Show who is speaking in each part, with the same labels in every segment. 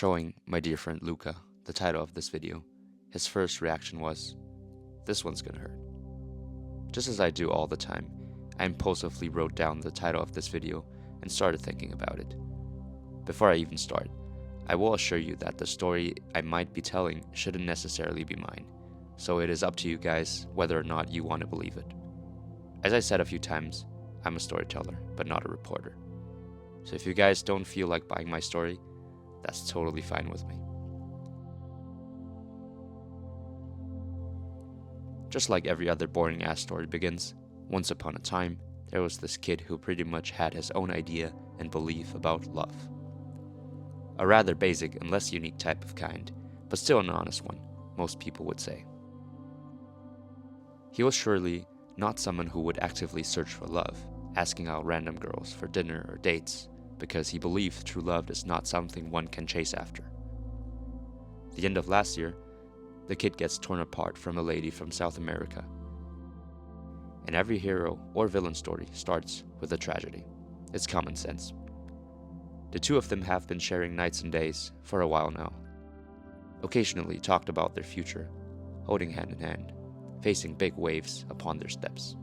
Speaker 1: showing my dear friend Luca the title of this video, his first reaction was, "This one's gonna hurt." Just as I do all the time, I impulsively wrote down the title of this video and started thinking about it. Before I even start, I will assure you that the story I might be telling shouldn't necessarily be mine, so it is up to you guys whether or not you want to believe it. As I said a few times, I'm a storyteller, but not a reporter. So if you guys don't feel like buying my story, that's totally fine with me. Just like every other boring ass story begins, once upon a time, there was this kid who pretty much had his own idea and belief about love. A rather basic and less unique type of kind, but still an honest one, most people would say. He was surely not someone who would actively search for love, asking out random girls for dinner or dates, because he believed true love is not something one can chase after. The end of last year, the kid gets torn apart from a lady from South America. And every hero or villain story starts with a tragedy. It's common sense. The two of them have been sharing nights and days for a while now. Occasionally talked about their future, holding hand in hand, facing big waves upon their steps.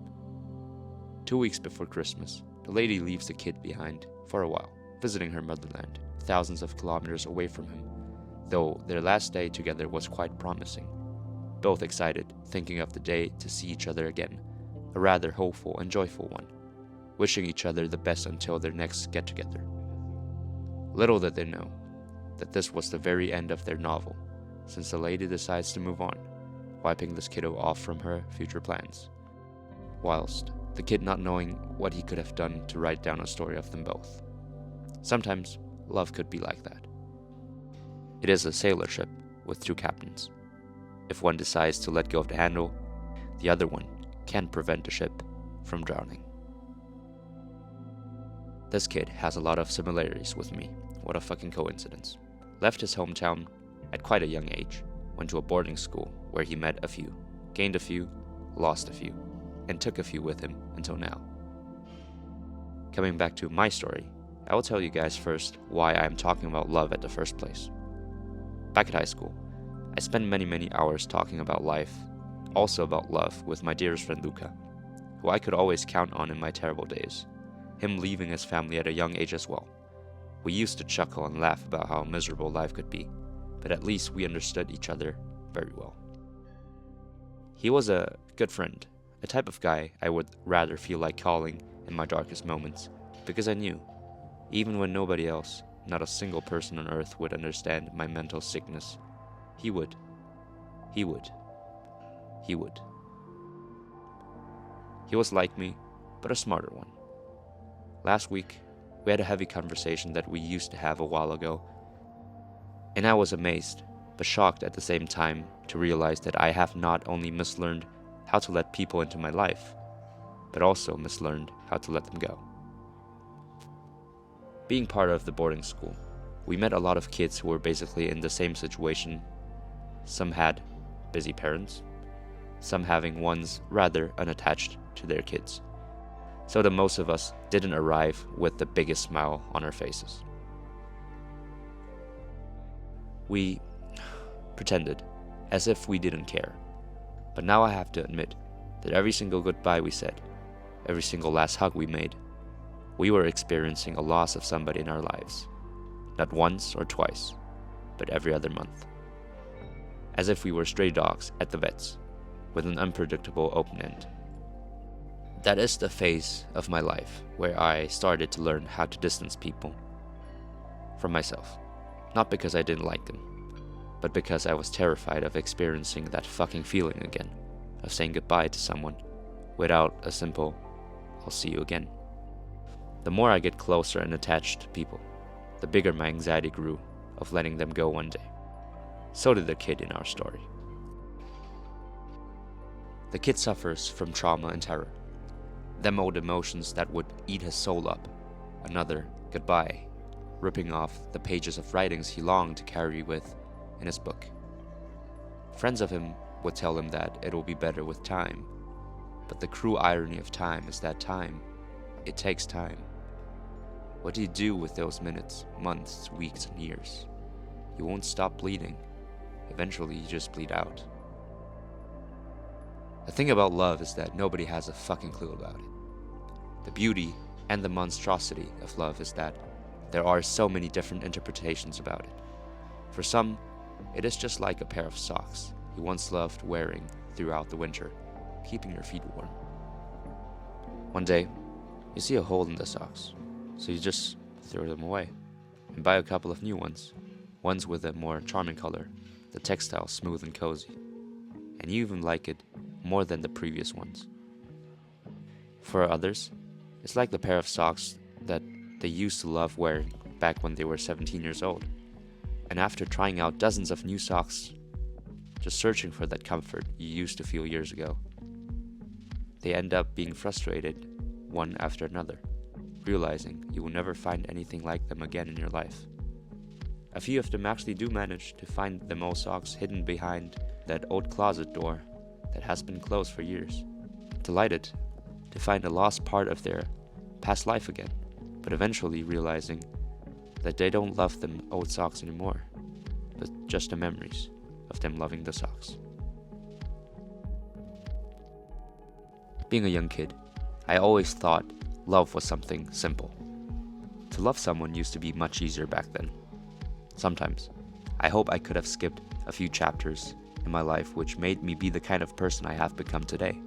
Speaker 1: 2 weeks before Christmas, the lady leaves the kid behind for a while, visiting her motherland, thousands of kilometers away from him, though their last day together was quite promising. Both excited, thinking of the day to see each other again, a rather hopeful and joyful one, wishing each other the best until their next get-together. Little did they know that this was the very end of their novel, since the lady decides to move on, wiping this kiddo off from her future plans, whilst the kid not knowing what he could have done to write down a story of them both. Sometimes love could be like that. It is a sailor ship with two captains. If one decides to let go of the handle, the other one can prevent the ship from drowning. This kid has a lot of similarities with me. What a fucking coincidence. Left his hometown at quite a young age, went to a boarding school where he met a few, gained a few, lost a few, and took a few with him until now. Coming back to my story, I will tell you guys first why I am talking about love at the first place. Back at high school, I spent many hours talking about life, also about love, with my dearest friend Luca, who I could always count on in my terrible days, him leaving his family at a young age as well. We used to chuckle and laugh about how miserable life could be, but at least we understood each other very well. He was a good friend, a type of guy I would rather feel like calling in my darkest moments, because I knew, even when nobody else, not a single person on earth would understand my mental sickness, he would. He was like me, but a smarter one. Last week, we had a heavy conversation that we used to have a while ago, and I was amazed, but shocked at the same time to realize that I have not only mislearned how to let people into my life, but also mislearned how to let them go. Being part of the boarding school, we met a lot of kids who were basically in the same situation. Some had busy parents, some having ones rather unattached to their kids, so that most of us didn't arrive with the biggest smile on our faces. We pretended as if we didn't care, but now I have to admit that every single goodbye we said, every single last hug we made, we were experiencing a loss of somebody in our lives, not once or twice, but every other month. As if we were stray dogs at the vets, with an unpredictable open end. That is the phase of my life where I started to learn how to distance people from myself. Not because I didn't like them, but because I was terrified of experiencing that fucking feeling again, of saying goodbye to someone without a simple, "I'll see you again." The more I get closer and attached to people, the bigger my anxiety grew of letting them go one day. So did the kid in our story. The kid suffers from trauma and terror, them old emotions that would eat his soul up. Another goodbye, ripping off the pages of writings he longed to carry with in his book. Friends of him would tell him that it will be better with time, but the cruel irony of time is that time, it takes time. What do you do with those minutes, months, weeks, and years? you won't stop bleeding. Eventually, you just bleed out. The thing about love is that nobody has a fucking clue about it. The beauty and the monstrosity of love is that there are so many different interpretations about it. For some, it is just like a pair of socks you once loved wearing throughout the winter, keeping your feet warm. One day, you see a hole in the socks, so you just throw them away and buy a couple of new ones with a more charming color, the textile smooth and cozy, and you even like it more than the previous ones. For others, it's like the pair of socks that they used to love wearing back when they were 17 years old, and after trying out dozens of new socks, just searching for that comfort you used to feel years ago, they end up being frustrated one after another, realizing you will never find anything like them again in your life. A few of them actually do manage to find them old socks hidden behind that old closet door that has been closed for years, delighted to find a lost part of their past life again, but eventually realizing that they don't love them old socks anymore, but just the memories of them loving the socks. Being a young kid, I always thought love was something simple. To love someone used to be much easier back then. Sometimes, I hope I could have skipped a few chapters in my life which made me be the kind of person I have become today,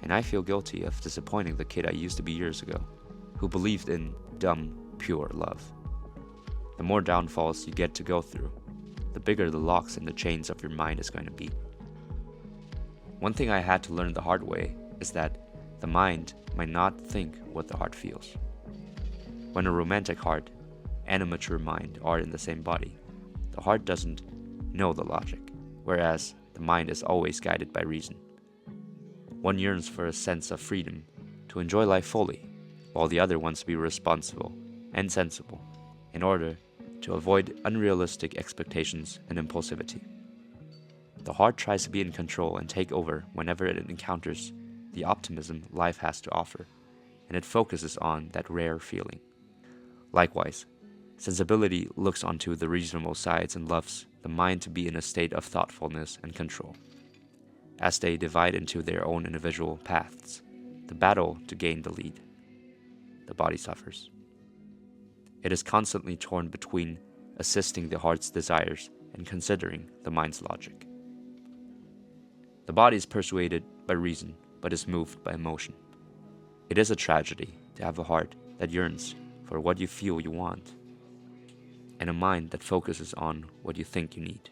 Speaker 1: and I feel guilty of disappointing the kid I used to be years ago, who believed in dumb, pure love. The more downfalls you get to go through, the bigger the locks in the chains of your mind is going to be. One thing I had to learn the hard way is that the mind might not think what the heart feels. When a romantic heart and a mature mind are in the same body, the heart doesn't know the logic, whereas the mind is always guided by reason. One yearns for a sense of freedom to enjoy life fully, while the other wants to be responsible and sensible in order to avoid unrealistic expectations and impulsivity. The heart tries to be in control and take over whenever it encounters the optimism life has to offer, and it focuses on that rare feeling. Likewise, sensibility looks onto the reasonable sides and loves the mind to be in a state of thoughtfulness and control. As they divide into their own individual paths, the battle to gain the lead, the body suffers. It is constantly torn between assisting the heart's desires and considering the mind's logic. The body is persuaded by reason, but is moved by emotion. It is a tragedy to have a heart that yearns for what you feel you want, and a mind that focuses on what you think you need.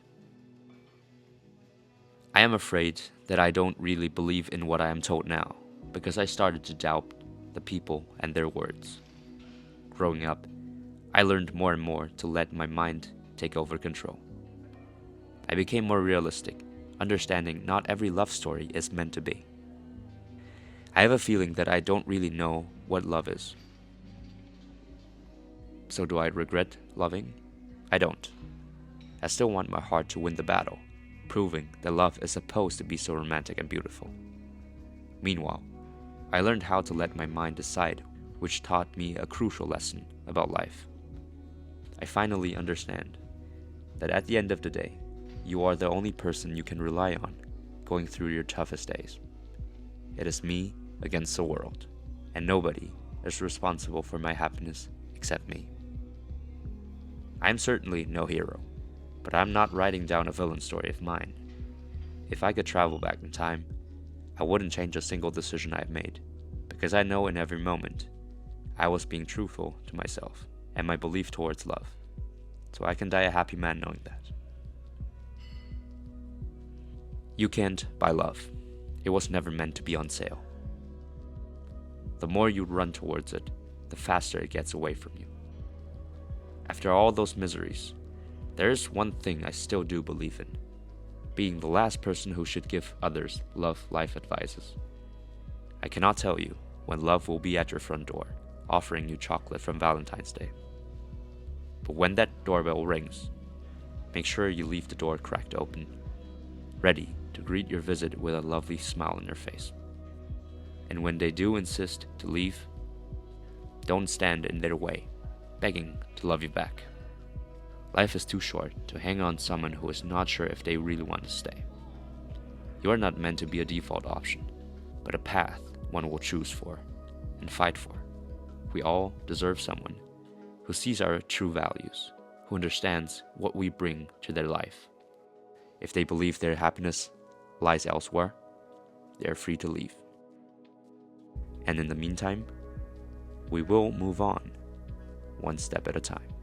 Speaker 1: I am afraid that I don't really believe in what I am told now, because I started to doubt the people and their words. Growing up, I learned more and more to let my mind take over control. I became more realistic, understanding not every love story is meant to be. I have a feeling that I don't really know what love is. So do I regret loving? I don't. I still want my heart to win the battle, proving that love is supposed to be so romantic and beautiful. Meanwhile, I learned how to let my mind decide, which taught me a crucial lesson about life. I finally understand that at the end of the day, you are the only person you can rely on going through your toughest days. It is me against the world, and nobody is responsible for my happiness except me. I am certainly no hero, but I'm not writing down a villain story of mine. If I could travel back in time, I wouldn't change a single decision I've made, because I know in every moment I was being truthful to myself and my belief towards love, so I can die a happy man knowing that. You can't buy love. It was never meant to be on sale. The more you run towards it, the faster it gets away from you. After all those miseries, there is one thing I still do believe in: being the last person who should give others love life advices. I cannot tell you when love will be at your front door, offering you chocolate from Valentine's Day. But when that doorbell rings, make sure you leave the door cracked open, ready to greet your visit with a lovely smile on your face. And when they do insist to leave, don't stand in their way, begging to love you back. Life is too short to hang on someone who is not sure if they really want to stay. You are not meant to be a default option, but a path one will choose for and fight for. We all deserve someone who sees our true values, who understands what we bring to their life. If they believe their happiness lies elsewhere, they are free to leave. And in the meantime, we will move on, one step at a time.